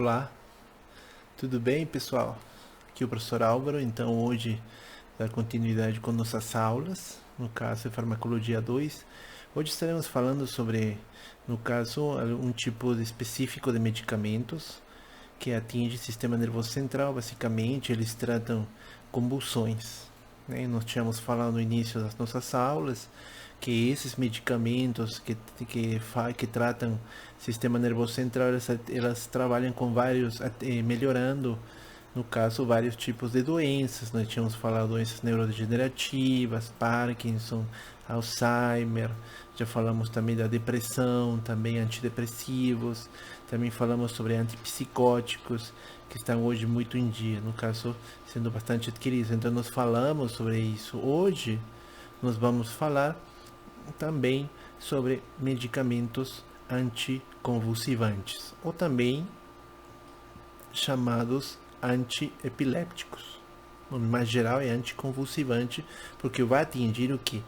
Olá, tudo bem, pessoal? Aqui é o professor Álvaro. Então, hoje, dar continuidade com nossas aulas, no caso, é Farmacologia 2. Hoje estaremos falando sobre, no caso, um tipo específico de medicamentos que atinge o sistema nervoso central. Basicamente, eles tratam convulsões, né? Nós tínhamos falado no início das nossas aulas que esses medicamentos que tratam sistema nervoso central, elas trabalham com vários, melhorando, no caso, vários tipos de doenças. Nós tínhamos falado doenças neurodegenerativas, Parkinson, Alzheimer, já falamos também da depressão, também antidepressivos, também falamos sobre antipsicóticos, que estão hoje muito em dia, no caso, sendo bastante adquiridos. Então, nós falamos sobre isso. Hoje, nós vamos falar também sobre medicamentos anticonvulsivantes, ou também chamados antiepilépticos. O nome mais geral é anticonvulsivante, porque vai atingir o que?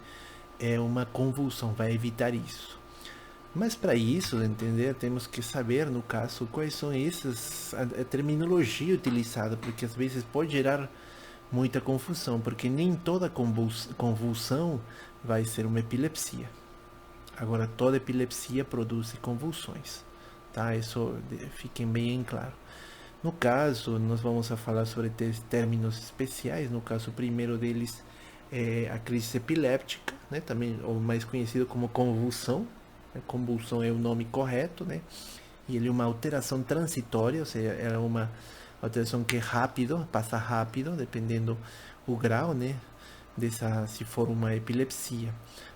É uma convulsão, vai evitar isso. Mas para isso, entender, temos que saber, no caso, quais são a terminologia utilizada, porque às vezes pode gerar muita confusão, porque nem toda convulsão vai ser uma epilepsia. Agora, toda epilepsia produz convulsões, tá? Isso fiquem bem em claro. No caso, nós vamos a falar sobre términos especiais. No caso, o primeiro deles é a crise epiléptica, né? Também ou mais conhecido como convulsão. A convulsão é o nome correto, né? E ele é uma alteração transitória, ou seja, é uma alteração que é rápido, passa rápido, dependendo o grau, né? Se for uma epilepsia,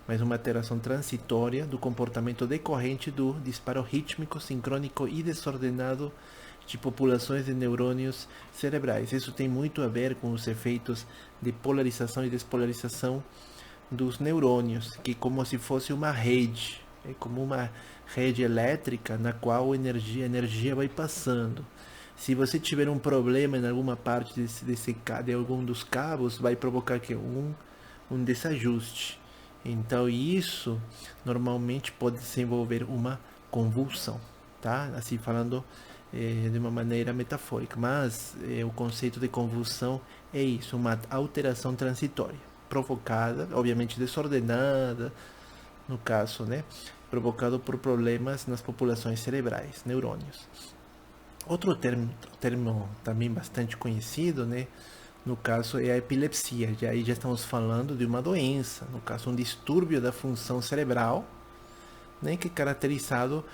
mas uma alteração transitória do comportamento decorrente do disparo rítmico, sincrônico e desordenado de populações de neurônios cerebrais. Isso tem muito a ver com os efeitos de polarização e despolarização dos neurônios, que é como se fosse uma rede, é como uma rede elétrica na qual a energia vai passando. Se você tiver um problema em alguma parte de algum dos cabos, vai provocar que um desajuste. Então isso normalmente pode desenvolver uma convulsão, tá? Assim falando de uma maneira metafórica, mas o conceito de convulsão é isso, uma alteração transitória, provocada, obviamente desordenada, no caso, né? Provocado por problemas nas populações cerebrais, neurônios. Outro termo também bastante conhecido, né? No caso é a epilepsia. Aí já estamos falando de uma doença, no caso um distúrbio da função cerebral, né? Que é caracterizado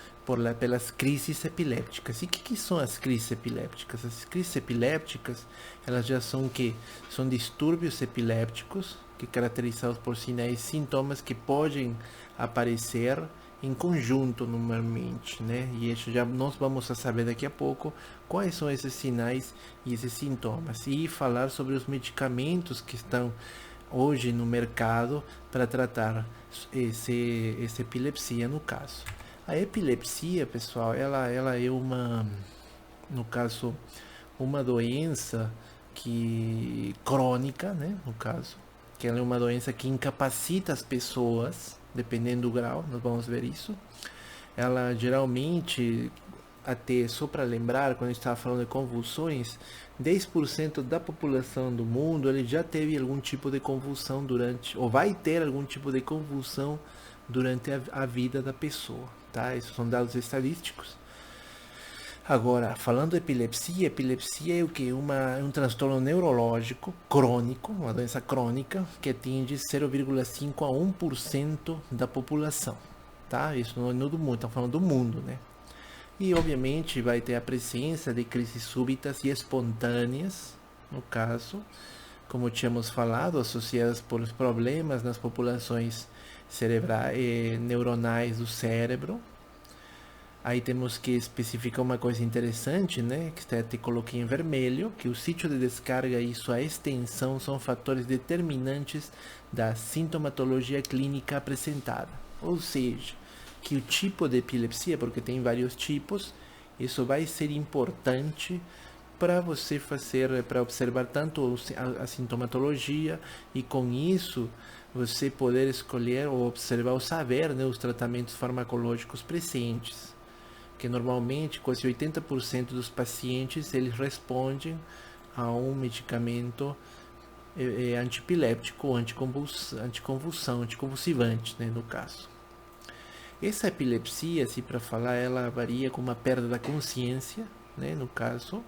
pelas crises epilépticas. E o que são as crises epilépticas? As crises epilépticas, elas já são distúrbios epilépticos que caracterizados por sinais e sintomas que podem aparecer em conjunto normalmente, né? E isso já nós vamos saber daqui a pouco quais são esses sinais e esses sintomas, e falar sobre os medicamentos que estão hoje no mercado para tratar essa epilepsia no caso. A epilepsia, pessoal, ela é no caso, uma doença que crônica, né? No caso, que ela é uma doença que incapacita as pessoas, dependendo do grau, nós vamos ver isso. Ela geralmente, até só para lembrar, quando a gente estava falando de convulsões, 10% da população do mundo ele já teve algum tipo de convulsão ou vai ter algum tipo de convulsão durante a vida da pessoa, tá? Esses são dados estadísticos. Agora, falando de epilepsia é o que? Um transtorno neurológico crônico, uma doença crônica que atinge 0,5 a 1% da população, tá? Isso não é do mundo, estamos falando do mundo, né? E obviamente vai ter a presença de crises súbitas e espontâneas, no caso, como tínhamos falado, associadas por problemas nas populações neuronais do cérebro. Aí temos que especificar uma coisa interessante, né? Que até coloquei em vermelho, que o sítio de descarga e sua extensão são fatores determinantes da sintomatologia clínica apresentada. Ou seja, que o tipo de epilepsia, porque tem vários tipos, isso vai ser importante para você para observar tanto a sintomatologia e com isso você poder escolher ou observar ou saber, né, os tratamentos farmacológicos presentes. que normalmente quase 80% dos pacientes eles respondem a um medicamento antipiléptico, anticonvulsão, anticonvulsivante, né, no caso. Essa epilepsia, assim, para falar, ela varia com uma perda da consciência, né, no caso,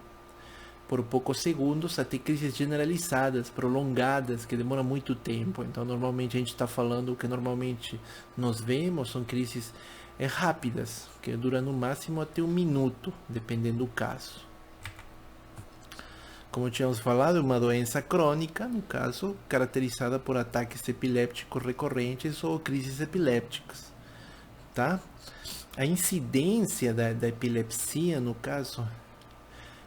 por poucos segundos, até crises generalizadas, prolongadas, que demoram muito tempo. Então, normalmente a gente está falando que normalmente nós vemos são crises rápidas, que duram no máximo até 1 minuto, dependendo do caso. Como tínhamos falado, uma doença crônica, no caso, caracterizada por ataques epilépticos recorrentes ou crises epilépticas, tá? A incidência da epilepsia, no caso,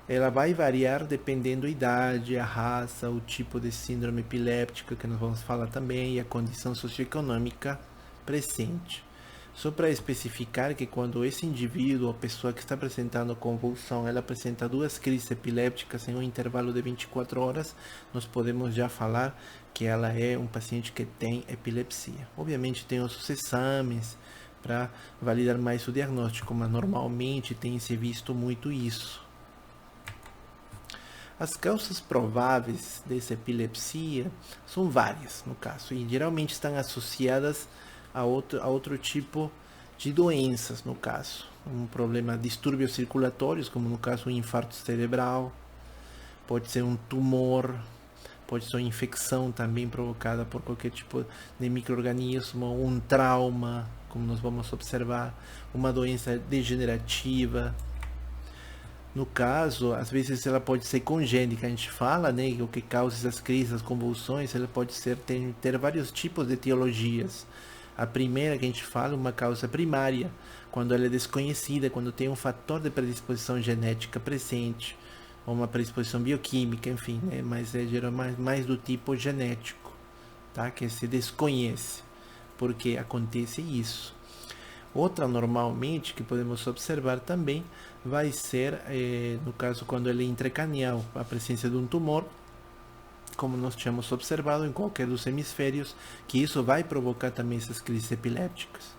ela vai variar dependendo da idade, a raça, o tipo de síndrome epiléptica, que nós vamos falar também, e a condição socioeconômica presente. Só para especificar que quando esse indivíduo, a pessoa que está apresentando convulsão, ela apresenta 2 crises epilépticas em um intervalo de 24 horas, nós podemos já falar que ela é um paciente que tem epilepsia. Obviamente tem os exames para validar mais o diagnóstico, mas normalmente tem se visto muito isso. As causas prováveis dessa epilepsia são várias, no caso, e geralmente estão associadas a outro tipo de doenças, no caso. Um problema, distúrbios circulatórios, como no caso um infarto cerebral, pode ser um tumor, pode ser uma infecção também provocada por qualquer tipo de micro-organismo, um trauma, como nós vamos observar, uma doença degenerativa. No caso, às vezes ela pode ser congênita, a gente fala, né, o que causa essas crises, as convulsões, ela pode ser ter vários tipos de etiologias. A primeira que a gente fala é uma causa primária, quando ela é desconhecida, quando tem um fator de predisposição genética presente, ou uma predisposição bioquímica, enfim, né, mas é geralmente mais do tipo genético, tá, que se desconhece, porque acontece isso. Outra, normalmente, que podemos observar também, vai ser, no caso, quando ele é intracranial, a presença de um tumor, como nós tínhamos observado em qualquer dos hemisférios, que isso vai provocar também essas crises epilépticas.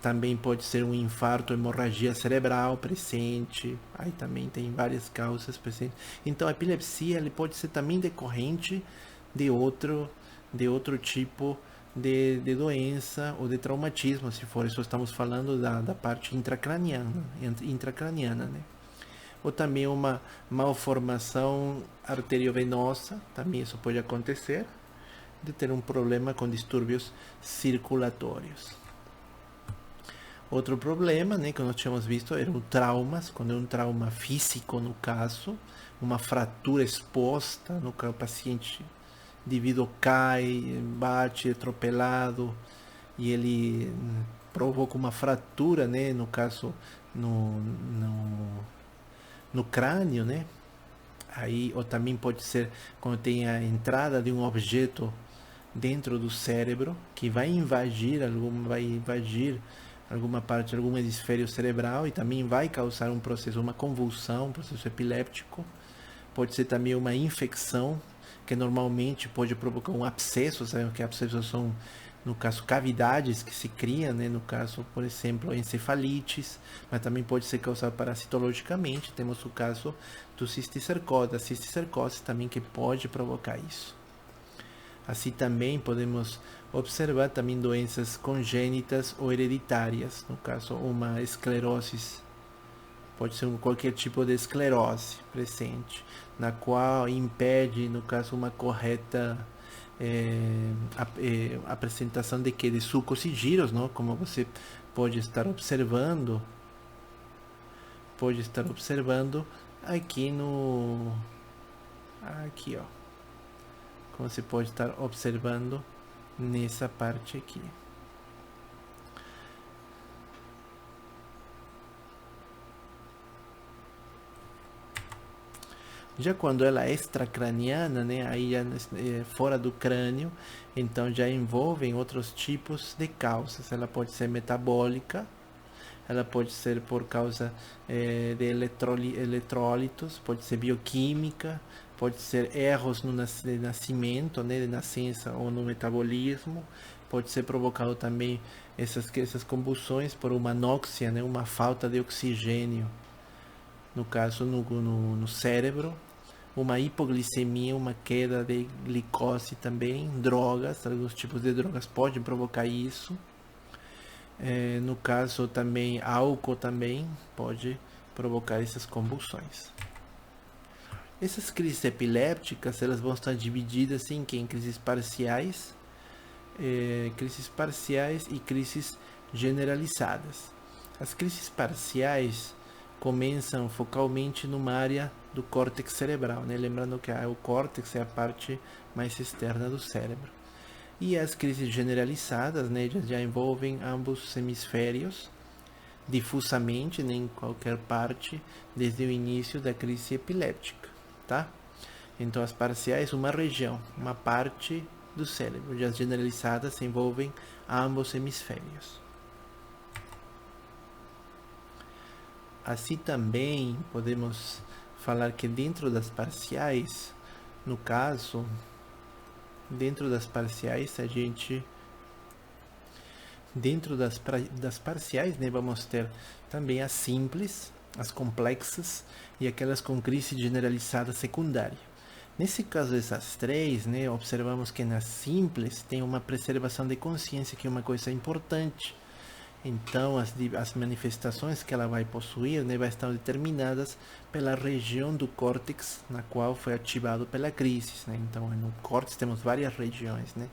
Também pode ser um infarto, hemorragia cerebral presente, aí também tem várias causas presentes. Então a epilepsia ele pode ser também decorrente de outro tipo de doença ou de traumatismo, se for isso estamos falando da parte intracraniana, né? Ou também uma malformação arteriovenosa, também isso pode acontecer, de ter um problema com distúrbios circulatórios. Outro problema, né, que nós tínhamos visto, eram traumas, quando é um trauma físico, no caso, uma fratura exposta, no caso, o paciente, o indivíduo cai, bate, é atropelado, e ele provoca uma fratura, né, no caso, no crânio, né? Aí, ou também pode ser quando tem a entrada de um objeto dentro do cérebro que vai invadir alguma parte, algum hemisfério cerebral e também vai causar um processo, uma convulsão, um processo epiléptico. Pode ser também uma infecção que normalmente pode provocar um abscesso, sabe que abscessos são, no caso, cavidades que se criam, né? No caso, por exemplo, encefalites, mas também pode ser causado parasitologicamente. Temos o caso do cisticercose, da cisticercose também que pode provocar isso. Assim também podemos observar também doenças congênitas ou hereditárias, no caso uma esclerose, pode ser qualquer tipo de esclerose presente, na qual impede, no caso, uma correta apresentação de sucos e giros, não? Como você pode estar observando aqui aqui, ó, como você pode estar observando nessa parte aqui. Já quando ela é extracraniana, né, aí já fora do crânio, então já envolvem outros tipos de causas. Ela pode ser metabólica, ela pode ser por causa de eletrólitos, pode ser bioquímica, pode ser erros no nascimento, né, de nascença ou no metabolismo, Pode ser provocado também essas convulsões por uma anóxia, né? Uma falta de oxigênio, no caso no cérebro, uma hipoglicemia, uma queda de glicose também, drogas, alguns tipos de drogas podem provocar isso. No caso também, álcool também pode provocar essas convulsões. Essas crises epilépticas, elas vão estar divididas assim, em crises parciais e crises generalizadas. As crises parciais começam focalmente numa área do córtex cerebral, né? Lembrando que o córtex é a parte mais externa do cérebro. E as crises generalizadas, né, já envolvem ambos os hemisférios difusamente, né, em qualquer parte, desde o início da crise epiléptica, tá? Então as parciais, uma região, uma parte do cérebro. Já as generalizadas envolvem ambos hemisférios. Assim também podemos falar que dentro das parciais, no caso, dentro das parciais dentro das parciais, né, vamos ter também as simples, as complexas e aquelas com crise generalizada secundária. Nesse caso dessas três, né, observamos que nas simples tem uma preservação de consciência, que é uma coisa importante. Então, as manifestações que ela vai possuir, né, vai estar determinadas pela região do córtex na qual foi ativado pela crise, né? Então, no córtex temos várias regiões, né?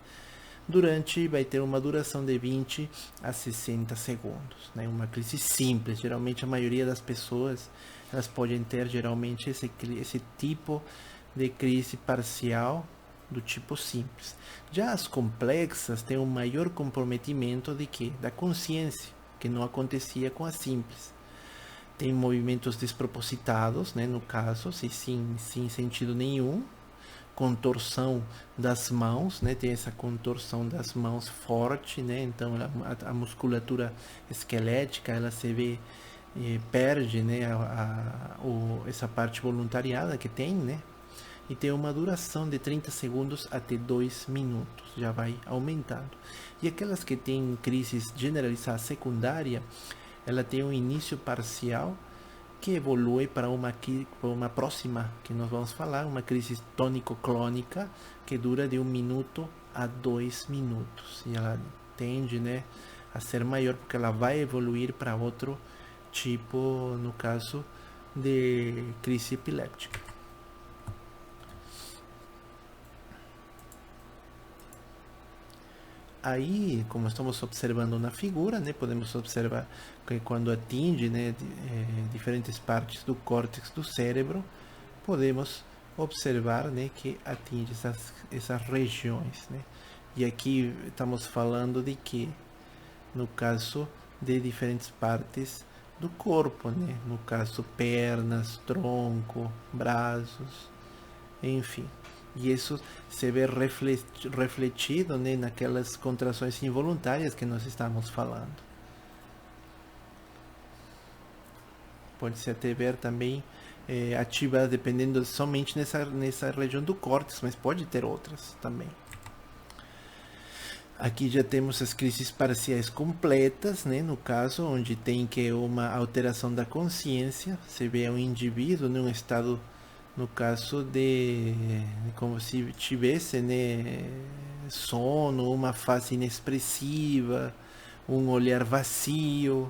Vai ter uma duração de 20 a 60 segundos, né? Uma crise simples. Geralmente, a maioria das pessoas, elas podem ter geralmente esse tipo de crise parcial do tipo simples. Já as complexas têm um maior comprometimento da consciência, que não acontecia com as simples. Tem movimentos despropositados, né, no caso, sem sentido nenhum, contorção das mãos, né, tem essa contorção das mãos forte, né, então a musculatura esquelética ela se vê perde, né, essa parte voluntariada que tem, né, e tem uma duração de 30 segundos até 2 minutos, já vai aumentando. E aquelas que têm crises generalizada secundária, ela tem um início parcial que evolui para uma próxima, que nós vamos falar, uma crise tônico-clônica, que dura de 1 minuto a 2 minutos. E ela tende, né, a ser maior, porque ela vai evoluir para outro tipo, no caso de crise epiléptica. Aí, como estamos observando na figura, né, podemos observar que quando atinge, né, diferentes partes do córtex do cérebro, podemos observar, né, que atinge essas regiões, né? E aqui estamos falando de que, no caso de diferentes partes do corpo, né? No caso pernas, tronco, braços, enfim. E isso se vê refletido, né, naquelas contrações involuntárias que nós estamos falando. Pode-se até ver também ativada dependendo somente nessa região do córtex, mas pode ter outras também. Aqui já temos as crises parciais completas, né, no caso, onde tem que uma alteração da consciência, se vê um indivíduo num estado, no caso de como se tivesse, né, sono, uma face inexpressiva, um olhar vazio,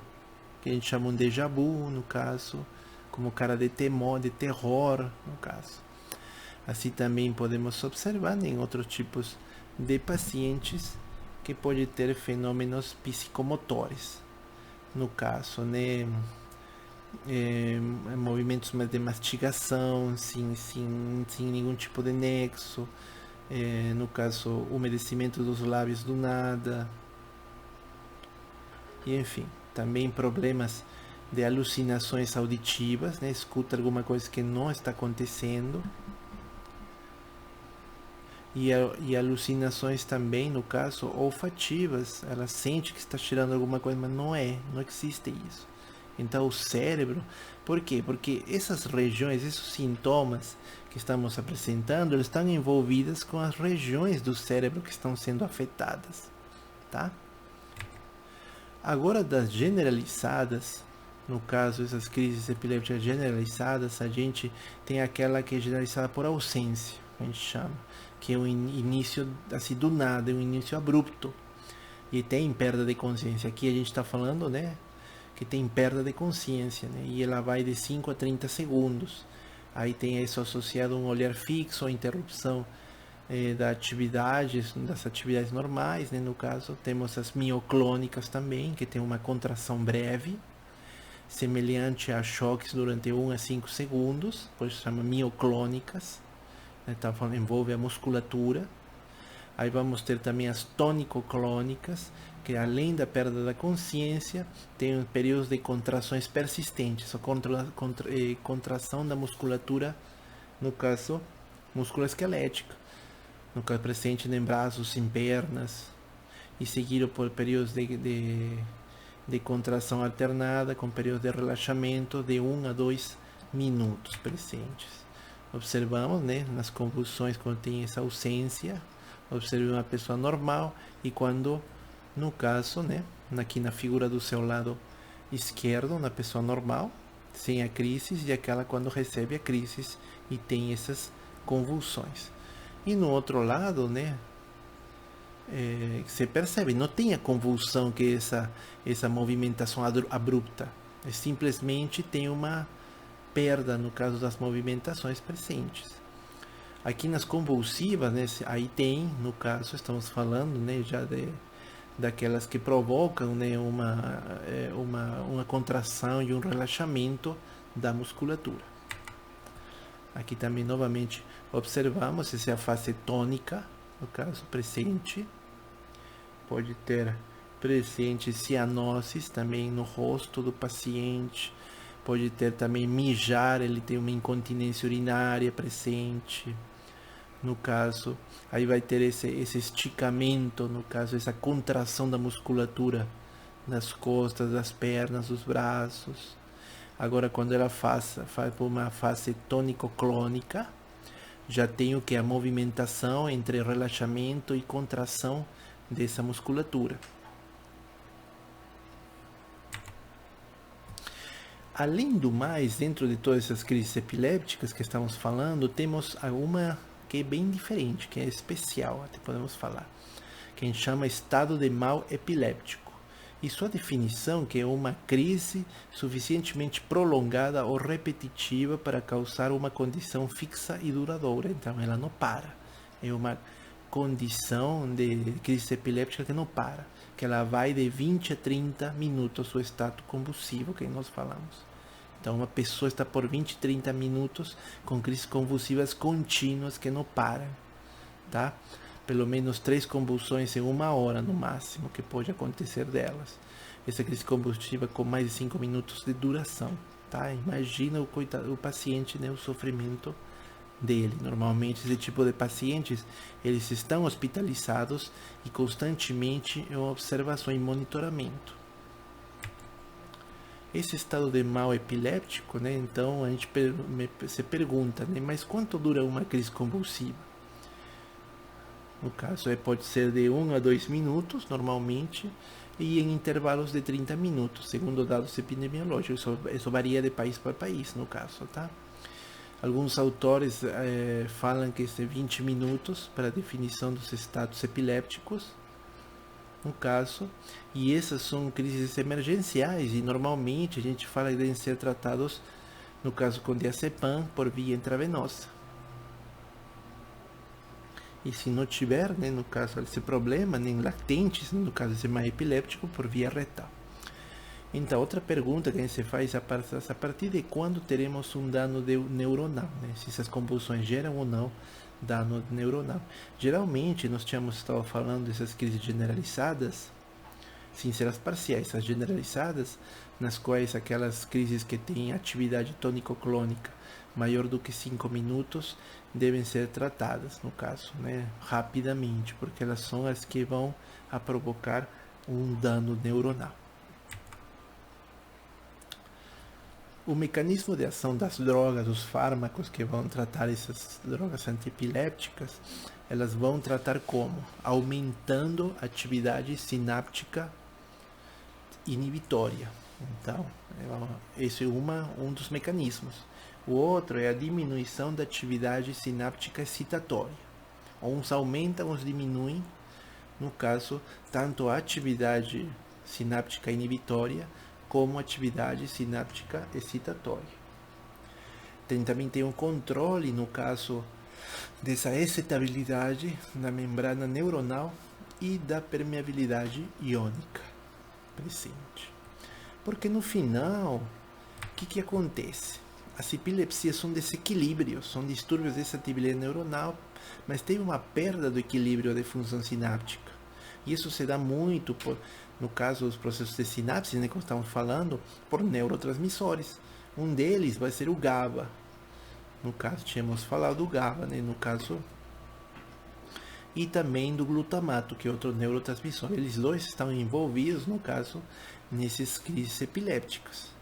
que a gente chama um déjà vu, no caso, como cara de temor, de terror, no caso. Assim também podemos observar, né, em outros tipos de pacientes que pode ter fenômenos psicomotores, no caso, né, movimentos de mastigação sem nenhum tipo de nexo, no caso, umedecimento dos lábios do nada, e enfim, também problemas de alucinações auditivas, né? Escuta alguma coisa que não está acontecendo, e alucinações também, no caso, olfativas. Ela sente que está tirando alguma coisa, mas não existe isso. Então o cérebro, por quê? Porque essas regiões, esses sintomas que estamos apresentando, eles estão envolvidos com as regiões do cérebro que estão sendo afetadas, tá? Agora das generalizadas, no caso essas crises epilépticas generalizadas, a gente tem aquela que é generalizada por ausência, a gente chama, que é um início assim do nada, é um início abrupto e tem perda de consciência. Aqui a gente está falando, né, que tem perda de consciência, né, e ela vai de 5 a 30 segundos. Aí tem isso associado a um olhar fixo, a interrupção das atividades normais, né? No caso, temos as mioclônicas também, que tem uma contração breve, semelhante a choques durante 1 a 5 segundos, por isso se chama mioclônicas, né? Tá falando, envolve a musculatura. Aí vamos ter também as tônico-clônicas, que além da perda da consciência, tem períodos de contrações persistentes, ou contração da musculatura, no caso, músculo esquelética, no caso presente em braços, em pernas, e seguido por períodos de contração alternada, com períodos de relaxamento de 1 a 2 minutos presentes. Observamos, né, nas convulsões, quando tem essa ausência, observe uma pessoa normal, e quando, no caso, né, aqui na figura do seu lado esquerdo, na pessoa normal, sem a crise, e aquela quando recebe a crise e tem essas convulsões. E no outro lado, né, você percebe, não tem a convulsão, que é essa movimentação abrupta, simplesmente tem uma perda no caso das movimentações presentes. Aqui nas convulsivas, né, aí tem, no caso, estamos falando, né, já daquelas que provocam, né, uma contração e um relaxamento da musculatura. Aqui também, novamente, observamos essa é a fase tônica, no caso presente. Pode ter presente cianoses também no rosto do paciente. Pode ter também mijar, ele tem uma incontinência urinária presente. No caso, aí vai ter esse esticamento, no caso, essa contração da musculatura nas costas, das pernas, dos braços. Agora, quando ela faz por uma fase tônico-clônica, já tem o que? A movimentação entre relaxamento e contração dessa musculatura. Além do mais, dentro de todas essas crises epilépticas que estamos falando, temos uma que é bem diferente, que é especial, até podemos falar, que a gente chama estado de mal epiléptico. E sua definição que é uma crise suficientemente prolongada ou repetitiva para causar uma condição fixa e duradoura. Então ela não para. É uma condição de crise epiléptica que não para, que ela vai de 20 a 30 minutos o estado convulsivo que nós falamos. Então uma pessoa está por 20 a 30 minutos com crises convulsivas contínuas que não param, tá? Pelo menos 3 convulsões em 1 hora no máximo que pode acontecer delas. Essa crise convulsiva com mais de 5 minutos de duração, tá? Imagina o paciente, né, o sofrimento dele. Normalmente esse tipo de pacientes, eles estão hospitalizados e constantemente em observação e monitoramento. Esse estado de mal epiléptico, né, então a gente se pergunta, né, mas quanto dura uma crise convulsiva? No caso, pode ser de 1 a 2 minutos, normalmente, e em intervalos de 30 minutos, segundo dados epidemiológicos. Isso varia de país para país, no caso, tá? Alguns autores falam que é 20 minutos para a definição dos estados epilépticos, no caso, e essas são crises emergenciais, e normalmente a gente fala que devem ser tratados, no caso com diazepam, por via intravenosa. E se não tiver, né, no caso, esse problema, nem latentes, no caso, esse mal epiléptico, por via retal. Então, outra pergunta que a gente se faz a partir de quando teremos um dano neuronal, né? Se essas convulsões geram ou não dano neuronal. Geralmente, nós tínhamos estado falando dessas crises generalizadas, sem ser as parciais, as generalizadas, nas quais aquelas crises que têm atividade tônico-clônica maior do que 5 minutos devem ser tratadas, no caso, né, rapidamente, porque elas são as que vão a provocar um dano neuronal. O mecanismo de ação das drogas, os fármacos que vão tratar essas drogas antiepiléticas, elas vão tratar como? Aumentando a atividade sináptica inibitória. Então, esse é um dos mecanismos. O outro é a diminuição da atividade sináptica excitatória. Uns aumentam, uns diminuem, no caso, tanto a atividade sináptica inibitória como a atividade sináptica excitatória. Também tem um controle, no caso, dessa excitabilidade da membrana neuronal e da permeabilidade iônica presente. Porque no final, o que acontece? As epilepsias são desequilíbrios, são distúrbios dessa atividade neuronal, mas tem uma perda do equilíbrio da função sináptica. E isso se dá muito, no caso dos processos de sinapse, né, como estamos falando, por neurotransmissores. Um deles vai ser o GABA. No caso, tínhamos falado do GABA, né, no caso, e também do glutamato, que é outro neurotransmissor. Eles dois estão envolvidos, no caso, nesses crises epilépticas.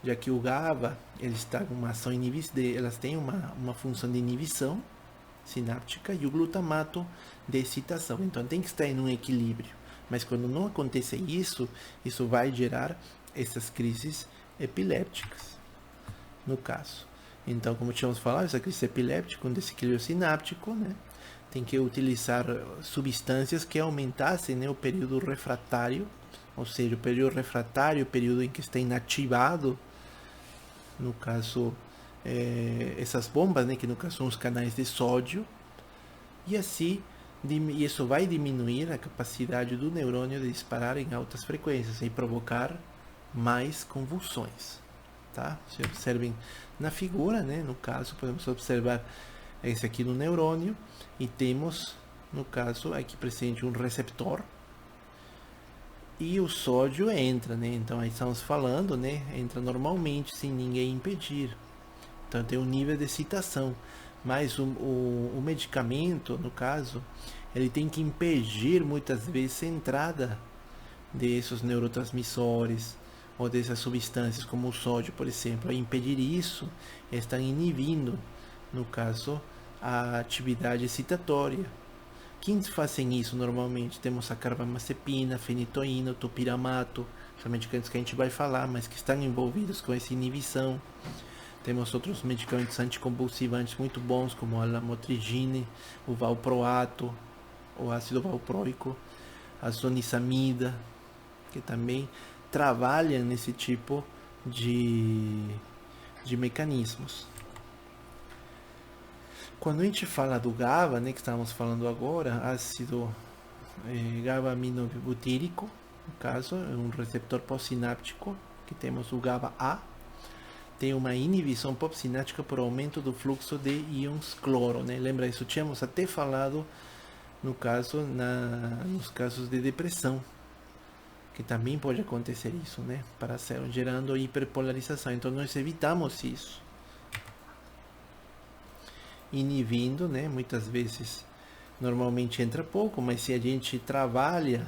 Já que o GABA, ele está com uma ação elas têm uma função de inibição sináptica e o glutamato de excitação. Então tem que estar em um equilíbrio. Mas quando não acontece isso, isso vai gerar essas crises epilépticas, no caso. Então, como tínhamos falado, essa crise epiléptica, um desequilíbrio sináptico, né, tem que utilizar substâncias que aumentassem, né, o período refratário, ou seja, o período refratário, o período em que está inativado, no caso, essas bombas, né, que no caso são os canais de sódio, e assim, isso vai diminuir a capacidade do neurônio de disparar em altas frequências e provocar mais convulsões. Tá? Se observem na figura, né, no caso, podemos observar esse aqui no neurônio, e temos, no caso, aqui presente um receptor, e o sódio entra, né? Então aí estamos falando, né? Entra normalmente sem ninguém impedir. Então tem um nível de excitação. Mas o medicamento, no caso, ele tem que impedir muitas vezes a entrada desses neurotransmissores ou dessas substâncias como o sódio, por exemplo. A impedir isso, estão inibindo, no caso, a atividade excitatória. Quem fazem isso normalmente? Temos a carbamazepina, fenitoína, topiramato, são medicamentos que a gente vai falar, mas que estão envolvidos com essa inibição. Temos outros medicamentos anticonvulsivantes muito bons, como a lamotrigine, o valproato, o ácido valproico, a zonisamida, que também trabalham nesse tipo de mecanismos. Quando a gente fala do GABA, né, que estamos falando agora, ácido GABA-aminobutírico, no caso, é um receptor pós-sináptico, que temos o GABA-A, tem uma inibição pós-sináptica por aumento do fluxo de íons cloro, né? Lembra isso? Tínhamos até falado no caso, nos casos de depressão, que também pode acontecer isso, né? Gerando hiperpolarização. Então nós evitamos isso, inibindo, né? Muitas vezes, normalmente entra pouco, mas se a gente trabalha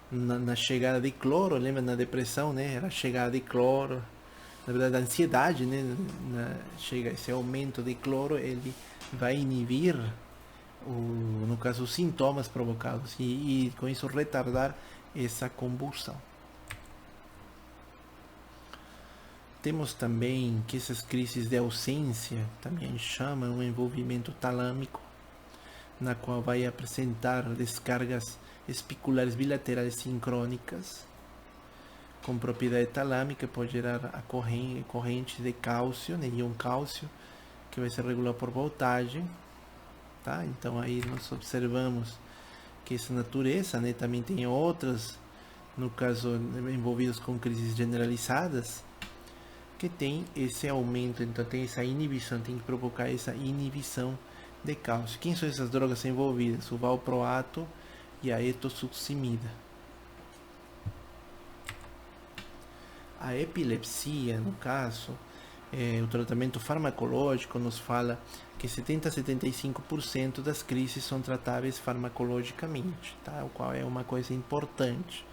na chegada de cloro, lembra na depressão, né? Era a chegada de cloro, na verdade a ansiedade, né? Chega esse aumento de cloro, ele vai inibir, no caso, os sintomas provocados e com isso retardar essa convulsão. Temos também que essas crises de ausência também chamam um envolvimento talâmico, na qual vai apresentar descargas espiculares bilaterais sincrônicas, com propriedade talâmica, pode gerar a corrente de cálcio, né, íon cálcio, que vai ser regulado por voltagem. Tá? Então aí nós observamos que essa natureza, né, também tem outras, no caso, envolvidos com crises generalizadas, que tem esse aumento, então tem essa inibição, tem que provocar essa inibição de cálcio. Quem são essas drogas envolvidas? O valproato e a etosuximida. A epilepsia, no caso, o tratamento farmacológico nos fala que 70 a 75% das crises são tratáveis farmacologicamente, tá? O qual é uma coisa importante.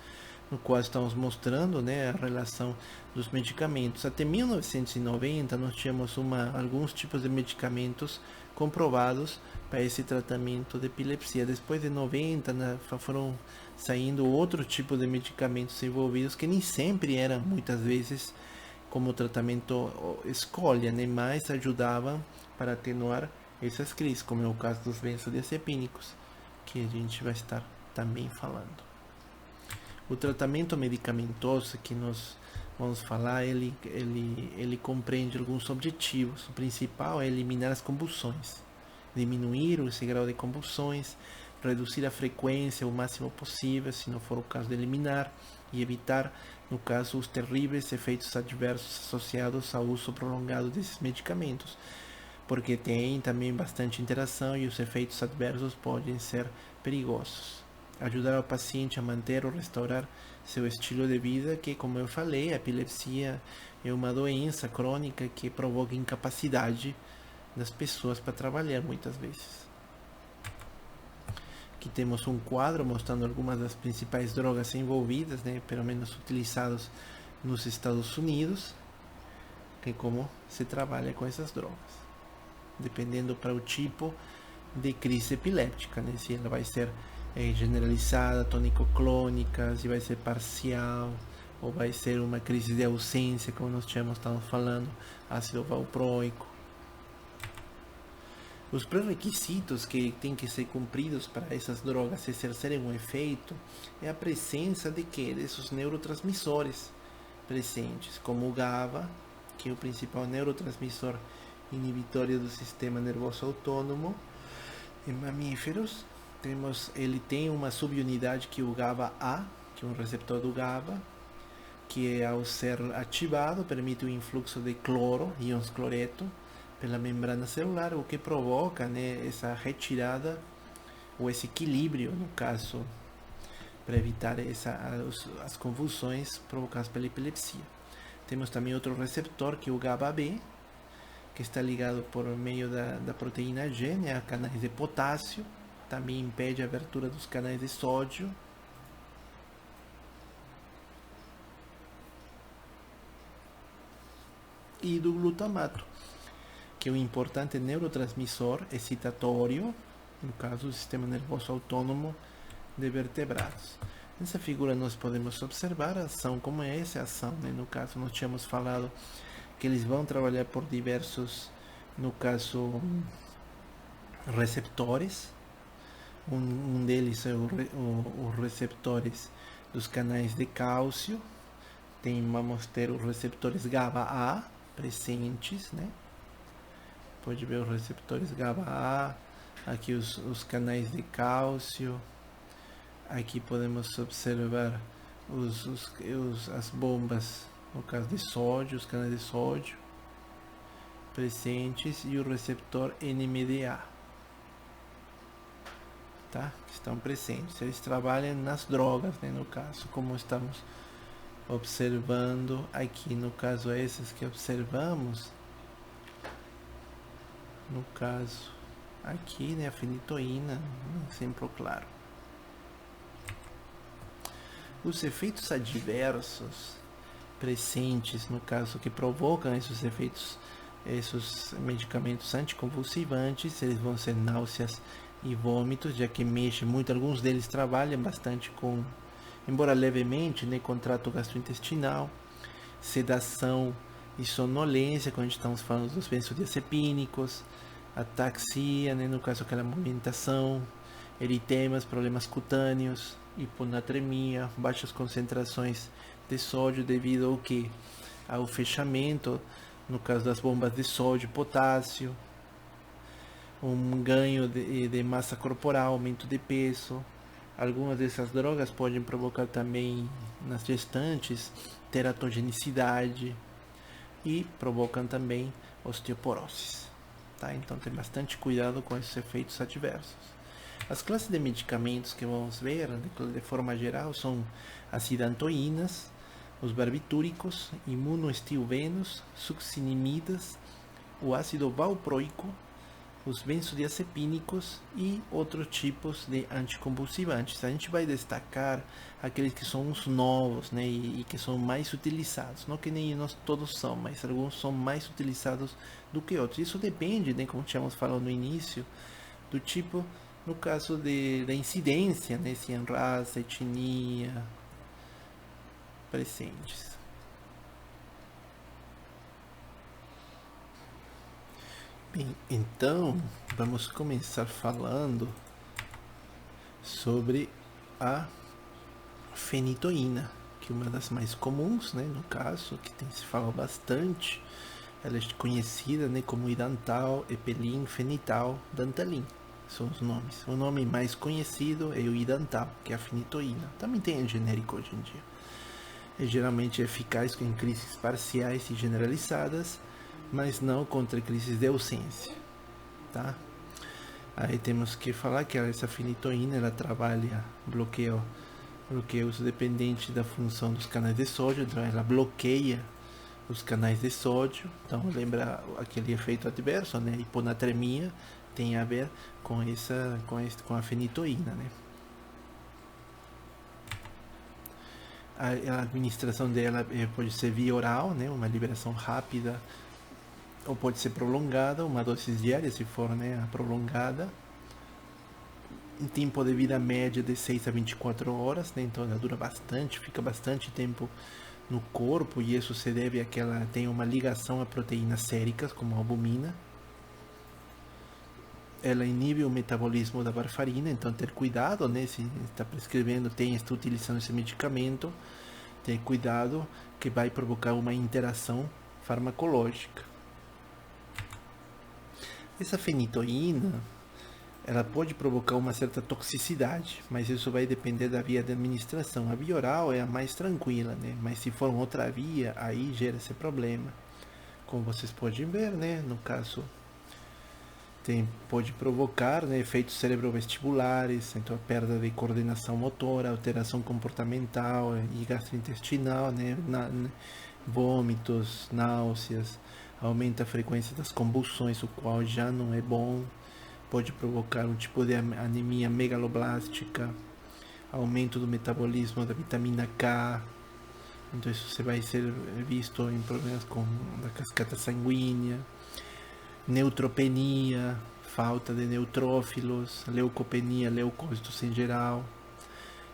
no qual estamos mostrando, né, a relação dos medicamentos. Até 1990 nós tínhamos alguns tipos de medicamentos comprovados para esse tratamento de epilepsia. Depois de 90, né, foram saindo outros tipos de medicamentos envolvidos que nem sempre eram, muitas vezes, como tratamento escolha, né, mas ajudavam para atenuar essas crises, como é o caso dos benzodiazepínicos, que a gente vai estar também falando. O tratamento medicamentoso que nós vamos falar, ele compreende alguns objetivos. O principal é eliminar as convulsões, diminuir esse grau de convulsões, reduzir a frequência o máximo possível, se não for o caso de eliminar, e evitar, no caso, os terríveis efeitos adversos associados ao uso prolongado desses medicamentos, porque tem também bastante interação e os efeitos adversos podem ser perigosos. Ajudar o paciente a manter ou restaurar seu estilo de vida, que, como eu falei, a epilepsia é uma doença crônica que provoca incapacidade das pessoas para trabalhar muitas vezes. Aqui temos um quadro mostrando algumas das principais drogas envolvidas, né, pelo menos utilizadas nos Estados Unidos, que como se trabalha com essas drogas, dependendo para o tipo de crise epiléptica, né, se ela vai ser generalizada, tônico-clônica, se vai ser parcial, ou vai ser uma crise de ausência, como nós estamos falando, ácido valproico. Os pré-requisitos que têm que ser cumpridos para essas drogas exercerem um efeito é a presença de desses neurotransmissores presentes, como o GABA, que é o principal neurotransmissor inibitório do sistema nervoso autônomo em mamíferos. Ele tem uma subunidade que é o GABA-A, que é um receptor do GABA, que ao ser ativado permite o influxo de cloro, íons cloreto, pela membrana celular, o que provoca, né, essa retirada ou esse equilíbrio, no caso, para evitar as convulsões provocadas pela epilepsia. Temos também outro receptor, que é o GABA-B, que está ligado por meio da proteína G, né, a canais de potássio, também impede a abertura dos canais de sódio. E do glutamato, que é um importante neurotransmissor excitatório, no caso do sistema nervoso autônomo de vertebrados. Nessa figura nós podemos observar a ação, como é essa ação, né? No caso nós tínhamos falado que eles vão trabalhar por diversos, no caso, receptores. Um deles é os receptores dos canais de cálcio. Vamos ter os receptores GABA-A presentes, né? Pode ver os receptores GABA-A, aqui os canais de cálcio. Aqui podemos observar as bombas, no caso de sódio, os canais de sódio presentes, e o receptor NMDA, tá? Estão presentes. Eles trabalham nas drogas, né, no caso, como estamos observando aqui. No caso, esses que observamos, no caso aqui, né, a fenitoína, um exemplo claro. Os efeitos adversos presentes, no caso, que provocam esses efeitos, esses medicamentos anticonvulsivantes, eles vão ser náuseas e vômitos, já que mexe muito. Alguns deles trabalham bastante com, embora levemente, né, com trato gastrointestinal, sedação e sonolência, quando estamos falando dos benzodiazepínicos, ataxia, né, no caso aquela movimentação, eritemas, problemas cutâneos, hiponatremia, baixas concentrações de sódio devido ao que? Ao fechamento, no caso das bombas de sódio e potássio, um ganho de massa corporal, aumento de peso. Algumas dessas drogas podem provocar também nas gestantes teratogenicidade e provocam também osteoporose, tá? Então tem bastante cuidado com esses efeitos adversos. As classes de medicamentos que vamos ver de forma geral são as hidantoínas, os barbitúricos, imunoestilbenos, succinimidas, o ácido valproico, os benzodiazepínicos e outros tipos de anticonvulsivantes. A gente vai destacar aqueles que são os novos, né, e que são mais utilizados. Não que nem nós todos são, mas alguns são mais utilizados do que outros. Isso depende, né, como tínhamos falado no início, do tipo, no caso da incidência, né, se em raça, etnia, presentes. Bem, então vamos começar falando sobre a fenitoína, que é uma das mais comuns, né, no caso, que tem se falado bastante. Ela é conhecida, né, como idantal, epelin, fenital, dantalin. São os nomes. O nome mais conhecido é o idantal, que é a fenitoína. Também tem em genérico hoje em dia. É geralmente eficaz em crises parciais e generalizadas, mas não contra crises de ausência, tá? Aí temos que falar que essa fenitoína, ela trabalha bloqueios dependentes da função dos canais de sódio, então ela bloqueia os canais de sódio. Então lembra aquele efeito adverso, né? Hiponatremia tem a ver com a fenitoína, né? A administração dela pode ser via oral, né? Uma liberação rápida, ou pode ser prolongada, uma dose diária se for, né, prolongada. Em tempo de vida média de 6 a 24 horas, né, então ela dura bastante, fica bastante tempo no corpo, e isso se deve a que ela tem uma ligação a proteínas séricas, como a albumina. Ela inibe o metabolismo da warfarina, então ter cuidado, né, se está prescrevendo, está utilizando esse medicamento, ter cuidado que vai provocar uma interação farmacológica. Essa fenitoína, ela pode provocar uma certa toxicidade, mas isso vai depender da via de administração. A via oral é a mais tranquila, né? Mas se for outra via, aí gera esse problema. Como vocês podem ver, né? No caso, pode provocar, né, efeitos cerebrovestibulares, então a perda de coordenação motora, alteração comportamental e gastrointestinal, né? Vômitos, náuseas, aumenta a frequência das convulsões, o qual já não é bom. Pode provocar um tipo de anemia megaloblástica, aumento do metabolismo da vitamina K. Então isso vai ser visto em problemas como a cascata sanguínea, neutropenia, falta de neutrófilos, leucopenia, leucócitos em geral.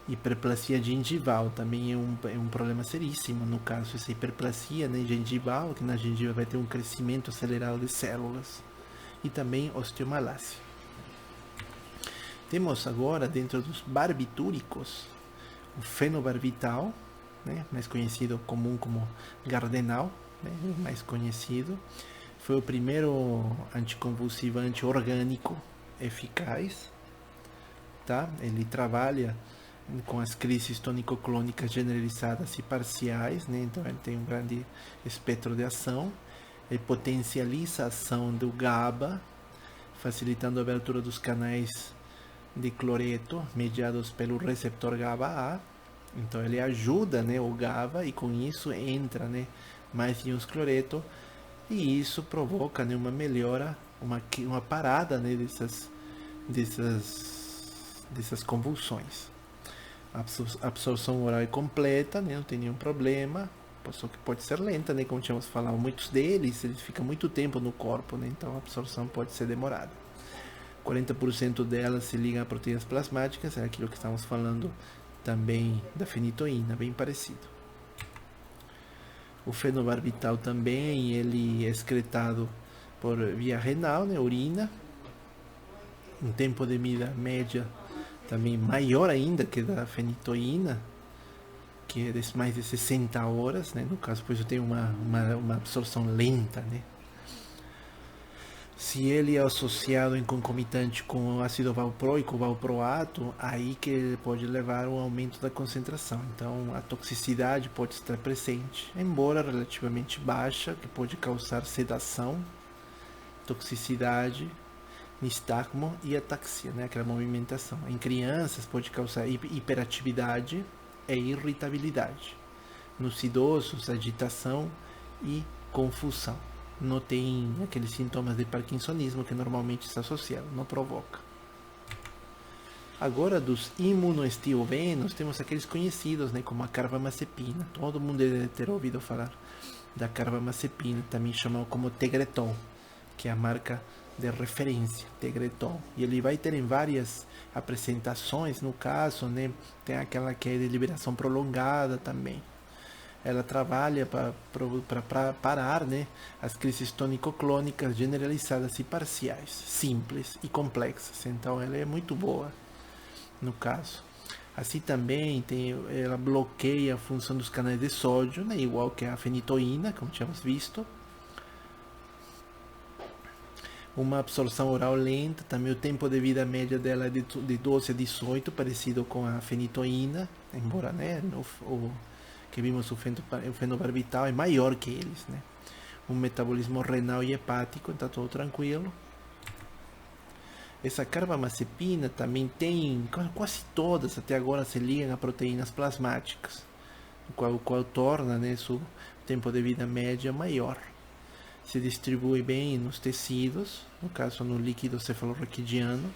Hiperplasia gengival também é um problema seríssimo, no caso, essa hiperplasia, né, gengival, que na gengiva vai ter um crescimento acelerado de células, e também osteomalácia. Temos agora, dentro dos barbitúricos, o fenobarbital, né, mais conhecido comum como Gardenal, né, mais conhecido. Foi o primeiro anticonvulsivante orgânico eficaz, tá? Ele trabalha com as crises tônico-clônicas generalizadas e parciais, né? Então ele tem um grande espectro de ação. Ele potencializa a ação do GABA, facilitando a abertura dos canais de cloreto mediados pelo receptor GABA-A. Então ele ajuda, né, o GABA, e com isso entra, né, mais íons cloreto, e isso provoca, né, uma melhora, uma parada, né, dessas convulsões. A absorção oral é completa, né, não tem nenhum problema, só que pode ser lenta, né, como tínhamos falado, muitos deles eles ficam muito tempo no corpo, né, então a absorção pode ser demorada. 40% delas se ligam a proteínas plasmáticas, é aquilo que estamos falando também da fenitoína, bem parecido. O fenobarbital também, ele é excretado por via renal, né, urina, um tempo de vida média também maior ainda que da fenitoína, que é mais de 60 horas, né, no caso, por isso tem uma absorção lenta, né. Se ele é associado em concomitante com o ácido valproico, valproato, aí que ele pode levar ao aumento da concentração. Então a toxicidade pode estar presente, embora relativamente baixa, que pode causar sedação, toxicidade, nistagmo e ataxia, né? Aquela movimentação. Em crianças pode causar hiperatividade e irritabilidade. Nos idosos, agitação e confusão. não tem aqueles sintomas de parkinsonismo que normalmente se associam, não provoca. Agora, dos imunoestilbenos, temos aqueles conhecidos, né, como a carbamazepina. Todo mundo deve ter ouvido falar da carbamazepina, também chamado como Tegretol, que é a marca de referência, Tegretol. E ele vai ter em várias apresentações, no caso, né, tem aquela que é de liberação prolongada também. Ela trabalha para parar, né, as crises tônico-clônicas generalizadas e parciais, simples e complexas. Então, ela é muito boa no caso. Assim também ela bloqueia a função dos canais de sódio, né, igual que a fenitoína, como tínhamos visto. Uma absorção oral lenta, também o tempo de vida média dela é de 12 a 18, parecido com a fenitoína, embora, né, o que vimos o fenobarbital é maior que eles, né. Um metabolismo renal e hepático, está tudo tranquilo. Essa carbamazepina também tem, quase todas até agora se ligam a proteínas plasmáticas, o qual torna, né, seu tempo de vida média maior. Se distribui bem nos tecidos, no caso no líquido cefalorraquidiano.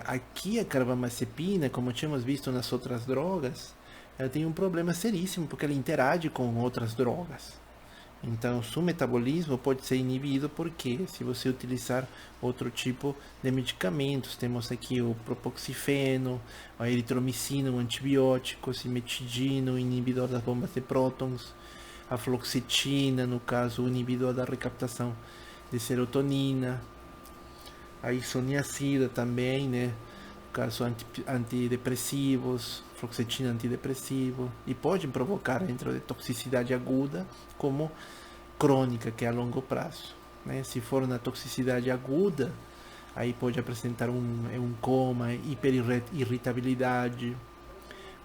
Aqui a carbamazepina, como tínhamos visto nas outras drogas, ela tem um problema seríssimo, porque ela interage com outras drogas. Então, seu metabolismo pode ser inibido porque se você utilizar outro tipo de medicamentos, temos aqui o propoxifeno, a eritromicina, um antibiótico, cimetidina, um inibidor das bombas de prótons, a fluoxetina, no caso, o inibidor da recaptação de serotonina, a isoniazida também, né? No caso, antidepressivos, fluoxetina antidepressivo, e podem provocar dentro de toxicidade aguda como crônica, que é a longo prazo, né? Se for na toxicidade aguda, aí pode apresentar um coma, hiperirritabilidade,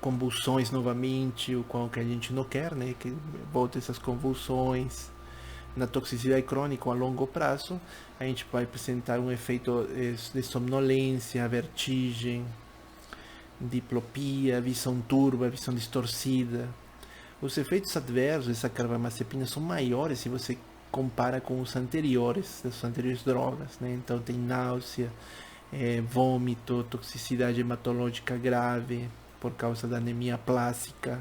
convulsões novamente, o qual que a gente não quer, né? Que volte essas convulsões. Na toxicidade crônica a longo prazo, a gente vai apresentar um efeito de somnolência, vertigem, diplopia, visão turva, visão distorcida. Os efeitos adversos dessa carbamazepina são maiores se você compara com os anteriores, das anteriores drogas, né? Então tem náusea, vômito, toxicidade hematológica grave por causa da anemia plástica,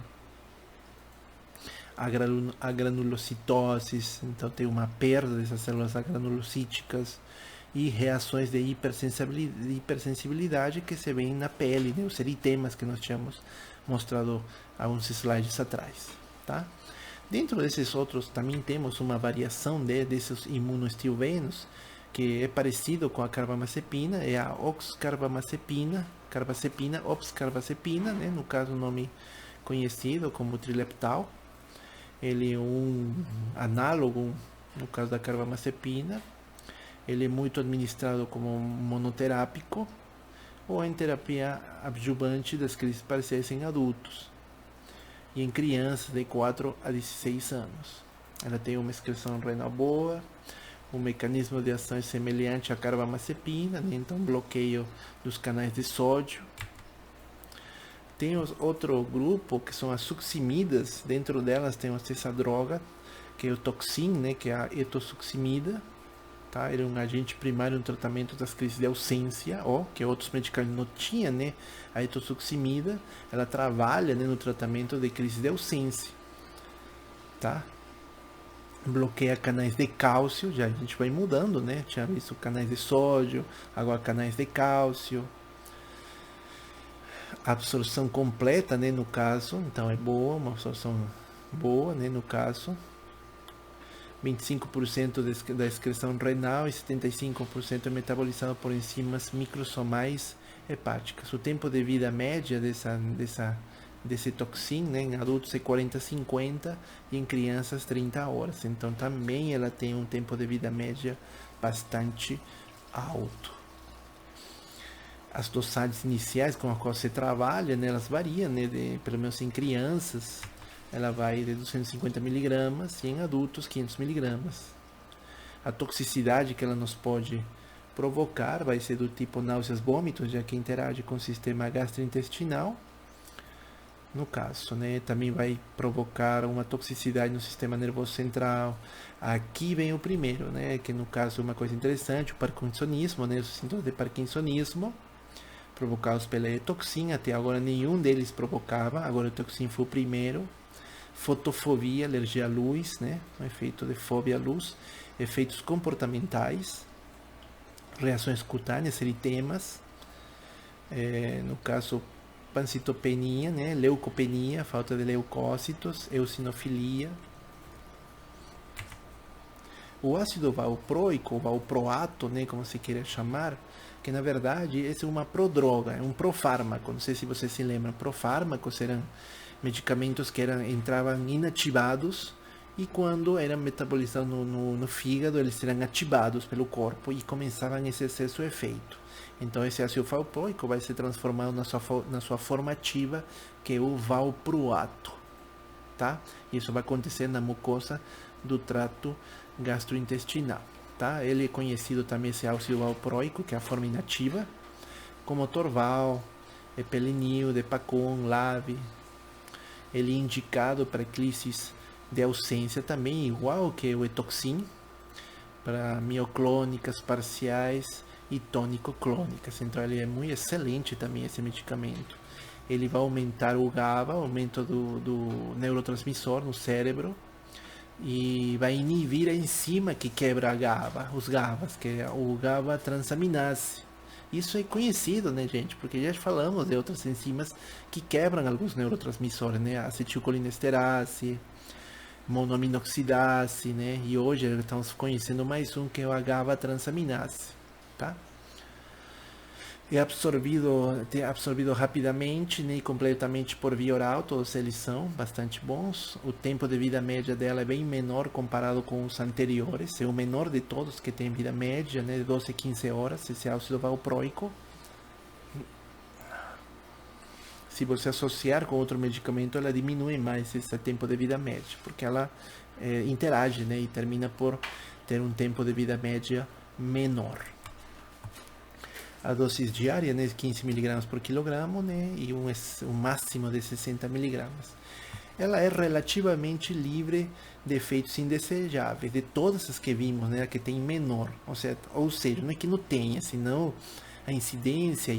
a granulocitose, então tem uma perda dessas células granulocíticas, e reações de hipersensibilidade que se vêem na pele, né? Os eritemas que nós tínhamos mostrado há uns slides atrás, tá? Dentro desses outros também temos uma variação desses imunoestilbenos que é parecido com a carbamazepina, é a oxcarbamazepina, oxcarbazepina, né? No caso o nome conhecido como trileptal. Ele é um análogo, no caso da carbamazepina. Ele é muito administrado como monoterápico ou em terapia adjuvante das crises parciais em adultos e em crianças de 4 a 16 anos. Ela tem uma excreção renal boa, um mecanismo de ação semelhante à carbamazepina, né? Então bloqueio dos canais de sódio. Tem outro grupo que são as succimidas, dentro delas tem essa droga que é o toxin, né? Que é a etosuximida. Tá? Ele é um agente primário no tratamento das crises de ausência, que outros medicamentos não tinham, né? A etosuximida, ela trabalha, né, no tratamento de crise de ausência, tá? Bloqueia canais de cálcio, já a gente vai mudando, né? Tinha visto canais de sódio, agora canais de cálcio. A absorção completa, né, no caso, então é boa, uma absorção boa, né, no caso. 25% da excreção renal e 75% é metabolizado por enzimas microsomais hepáticas. O tempo de vida média desse toxin, né, em adultos é 40 a 50 e em crianças 30 horas. Então também ela tem um tempo de vida média bastante alto. As dosagens iniciais com as quais se trabalha, né, elas variam, né, pelo menos em crianças. Ela vai de 250 miligramas e em adultos 500 miligramas. A toxicidade que ela nos pode provocar vai ser do tipo náuseas, vômitos, já que interage com o sistema gastrointestinal. no caso, né? Também vai provocar uma toxicidade no sistema nervoso central. Aqui vem o primeiro, né? Que no caso é uma coisa interessante, o parkinsonismo, né? Os sintomas de parkinsonismo provocados pela etoxina. Até agora nenhum deles provocava, agora a etoxina foi o primeiro. Fotofobia, alergia à luz, né? Um efeito de fobia à luz. Efeitos comportamentais, reações cutâneas, eritemas, no caso pancitopenia, né? Leucopenia, falta de leucócitos, eosinofilia. O ácido valproico, valproato, né, como se queira chamar, que na verdade é uma prodroga, é um profármaco. Não sei se você se lembra, profármacos eram medicamentos que entravam inativados e quando eram metabolizados no fígado, eles eram ativados pelo corpo e começavam a exercer seu efeito. Então esse ácido valproico vai ser transformado na sua forma ativa, que é o valproato, tá? Isso vai acontecer na mucosa do trato gastrointestinal, tá? Ele é conhecido também, esse ácido valproico, que é a forma inativa, como Torval, Epelenil, Depacon, Lave. Ele é indicado para crises de ausência também, igual que o etoxin, para mioclônicas parciais e tônico-clônicas. Então ele é muito excelente também, esse medicamento. Ele vai aumentar o GABA, aumento do neurotransmissor no cérebro, e vai inibir a enzima que quebra a GABA, os GABAs, que é o GABA transaminase. Isso é conhecido, né, gente? Porque já falamos de outras enzimas que quebram alguns neurotransmissores, né? Acetilcolinesterase, monoaminoxidase, né? E hoje estamos conhecendo mais um, que é o GABA transaminase, tá? É absorvido rapidamente, né, e completamente por via oral. Todos eles são bastante bons. O tempo de vida média dela é bem menor comparado com os anteriores. É o menor de todos que tem vida média, né, de 12 a 15 horas, esse ácido valproico. Se você associar com outro medicamento, ela diminui mais esse tempo de vida média, porque ela interage, né, e termina por ter um tempo de vida média menor. A dose diária, né, 15 mg por quilograma, né, e um máximo de 60 mg. Ela é relativamente livre de efeitos indesejáveis, de todas as que vimos, né, a que tem menor. Ou seja, não é que não tenha, senão a incidência